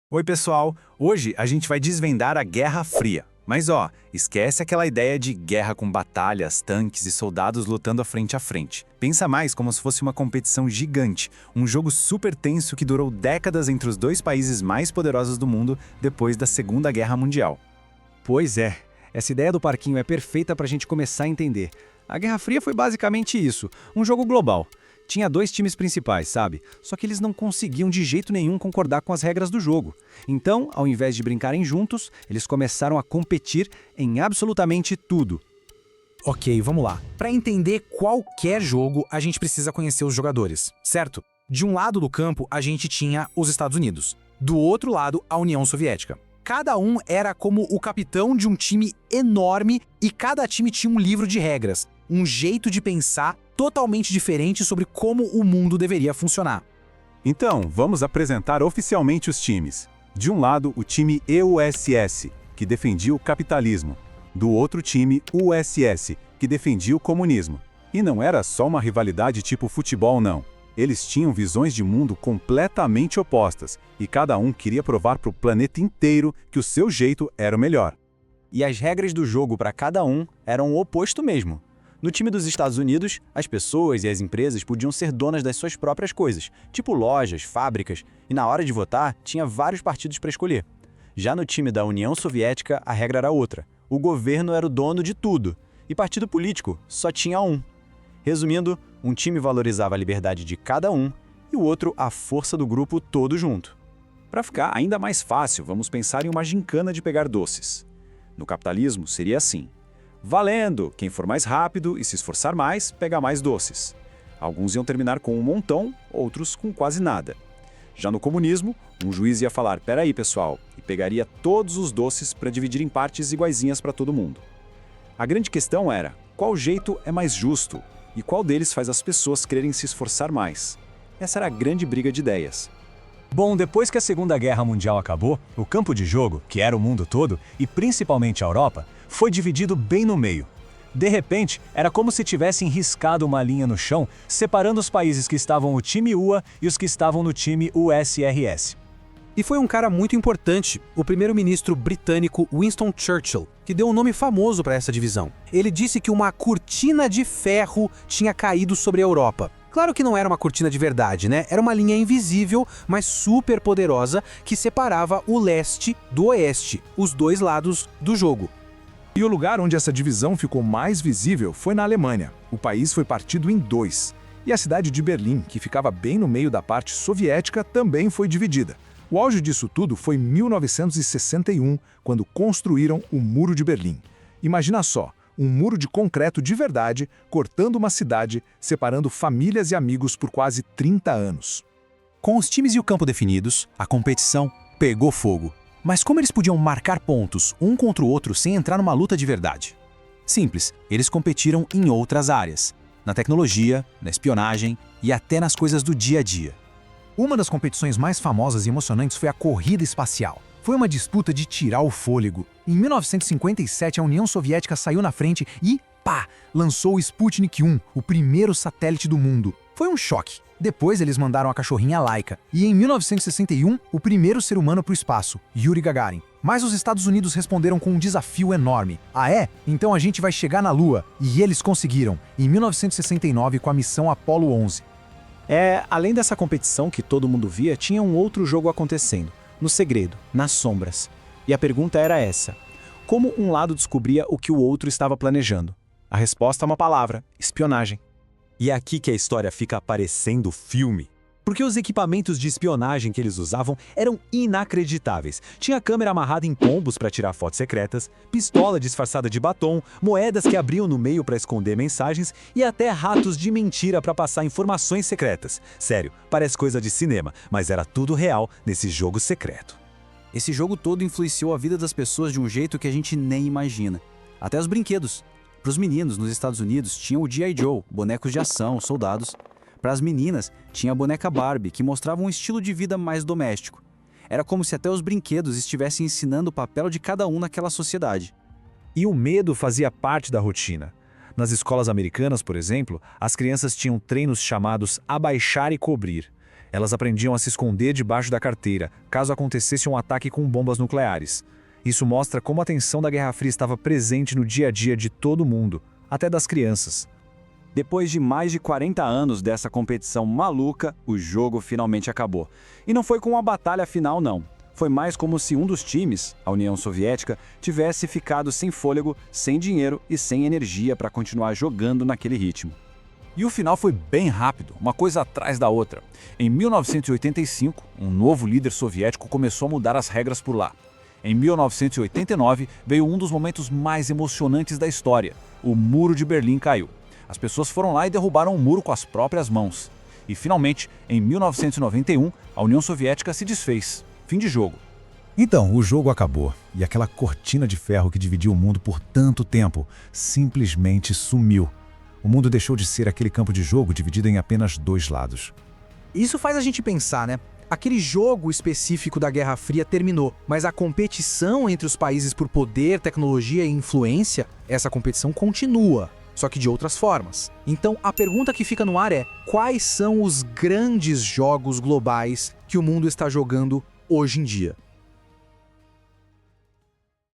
Oi, pessoal! Hoje a gente vai desvendar a Guerra Fria. Mas esquece aquela ideia de guerra com batalhas, tanques e soldados lutando frente a frente. Pensa mais como se fosse uma competição gigante, um jogo super tenso que durou décadas entre os dois países mais poderosos do mundo depois da Segunda Guerra Mundial. Pois é, essa ideia do parquinho é perfeita para a gente começar a entender. A Guerra Fria foi basicamente isso, um jogo global. Tinha dois times principais, sabe? Só que eles não conseguiam de jeito nenhum concordar com as regras do jogo. Então, ao invés de brincarem juntos, eles começaram a competir em absolutamente tudo. Ok, vamos lá. Para entender qualquer jogo, a gente precisa conhecer os jogadores, certo? De um lado do campo, a gente tinha os Estados Unidos. Do outro lado, a União Soviética. Cada um era como o capitão de um time enorme e cada time tinha um livro de regras, um jeito de pensar totalmente diferente sobre como o mundo deveria funcionar. Então, vamos apresentar oficialmente os times. De um lado, o time EUSS, que defendia o capitalismo. Do outro time, o USS, que defendia o comunismo. E não era só uma rivalidade tipo futebol, não. Eles tinham visões de mundo completamente opostas, e cada um queria provar para o planeta inteiro que o seu jeito era o melhor. E as regras do jogo para cada um eram o oposto mesmo. No time dos Estados Unidos, as pessoas e as empresas podiam ser donas das suas próprias coisas, tipo lojas, fábricas, e na hora de votar, tinha vários partidos para escolher. Já no time da União Soviética, a regra era outra. O governo era o dono de tudo, e partido político só tinha um. Resumindo, um time valorizava a liberdade de cada um e o outro a força do grupo todo junto. Para ficar ainda mais fácil, vamos pensar em uma gincana de pegar doces. No capitalismo, seria assim. Valendo! Quem for mais rápido e se esforçar mais, pega mais doces. Alguns iam terminar com um montão, outros com quase nada. Já no comunismo, um juiz ia falar, peraí pessoal, e pegaria todos os doces para dividir em partes iguaizinhas para todo mundo. A grande questão era, qual jeito é mais justo? E qual deles faz as pessoas quererem se esforçar mais? Essa era a grande briga de ideias. Bom, depois que a Segunda Guerra Mundial acabou, o campo de jogo, que era o mundo todo, e principalmente a Europa, foi dividido bem no meio. De repente, era como se tivessem riscado uma linha no chão, separando os países que estavam no time UA e os que estavam no time USRS. E foi um cara muito importante, o primeiro-ministro britânico Winston Churchill, que deu um nome famoso para essa divisão. Ele disse que uma cortina de ferro tinha caído sobre a Europa. Claro que não era uma cortina de verdade, né? Era uma linha invisível, mas super poderosa, que separava o leste do oeste, os dois lados do jogo. E o lugar onde essa divisão ficou mais visível foi na Alemanha. O país foi partido em dois. E a cidade de Berlim, que ficava bem no meio da parte soviética, também foi dividida. O auge disso tudo foi em 1961, quando construíram o Muro de Berlim. Imagina só, um muro de concreto de verdade, cortando uma cidade, separando famílias e amigos por quase 30 anos. Com os times e o campo definidos, a competição pegou fogo. Mas como eles podiam marcar pontos um contra o outro sem entrar numa luta de verdade? Simples, eles competiram em outras áreas. Na tecnologia, na espionagem e até nas coisas do dia a dia. Uma das competições mais famosas e emocionantes foi a corrida espacial. Foi uma disputa de tirar o fôlego. Em 1957, a União Soviética saiu na frente e, lançou o Sputnik 1, o primeiro satélite do mundo. Foi um choque. Depois eles mandaram a cachorrinha Laika. E em 1961, o primeiro ser humano para o espaço, Yuri Gagarin. Mas os Estados Unidos responderam com um desafio enorme. Ah é? Então a gente vai chegar na Lua. E eles conseguiram, em 1969 com a missão Apollo 11. Além dessa competição que todo mundo via, tinha um outro jogo acontecendo, no segredo, nas sombras. E a pergunta era essa: como um lado descobria o que o outro estava planejando? A resposta é uma palavra: espionagem. E é aqui que a história fica parecendo filme. Porque os equipamentos de espionagem que eles usavam eram inacreditáveis. Tinha câmera amarrada em pombos para tirar fotos secretas, pistola disfarçada de batom, moedas que abriam no meio para esconder mensagens e até ratos de mentira para passar informações secretas. Sério, parece coisa de cinema, mas era tudo real nesse jogo secreto. Esse jogo todo influenciou a vida das pessoas de um jeito que a gente nem imagina. Até os brinquedos. Para os meninos, nos Estados Unidos, tinha o G.I. Joe, bonecos de ação, soldados. Para as meninas, tinha a boneca Barbie, que mostrava um estilo de vida mais doméstico. Era como se até os brinquedos estivessem ensinando o papel de cada um naquela sociedade. E o medo fazia parte da rotina. Nas escolas americanas, por exemplo, as crianças tinham treinos chamados abaixar e cobrir. Elas aprendiam a se esconder debaixo da carteira, caso acontecesse um ataque com bombas nucleares. Isso mostra como a tensão da Guerra Fria estava presente no dia a dia de todo mundo, até das crianças. Depois de mais de 40 anos dessa competição maluca, o jogo finalmente acabou. E não foi com uma batalha final, não. Foi mais como se um dos times, a União Soviética, tivesse ficado sem fôlego, sem dinheiro e sem energia para continuar jogando naquele ritmo. E o final foi bem rápido, uma coisa atrás da outra. Em 1985, um novo líder soviético começou a mudar as regras por lá. Em 1989, veio um dos momentos mais emocionantes da história. O Muro de Berlim caiu. As pessoas foram lá e derrubaram o muro com as próprias mãos. E, finalmente, em 1991, a União Soviética se desfez. Fim de jogo. Então, o jogo acabou, e aquela cortina de ferro que dividia o mundo por tanto tempo simplesmente sumiu. O mundo deixou de ser aquele campo de jogo dividido em apenas dois lados. Isso faz a gente pensar, né? Aquele jogo específico da Guerra Fria terminou, mas a competição entre os países por poder, tecnologia e influência, essa competição continua, só que de outras formas. Então, a pergunta que fica no ar é: quais são os grandes jogos globais que o mundo está jogando hoje em dia?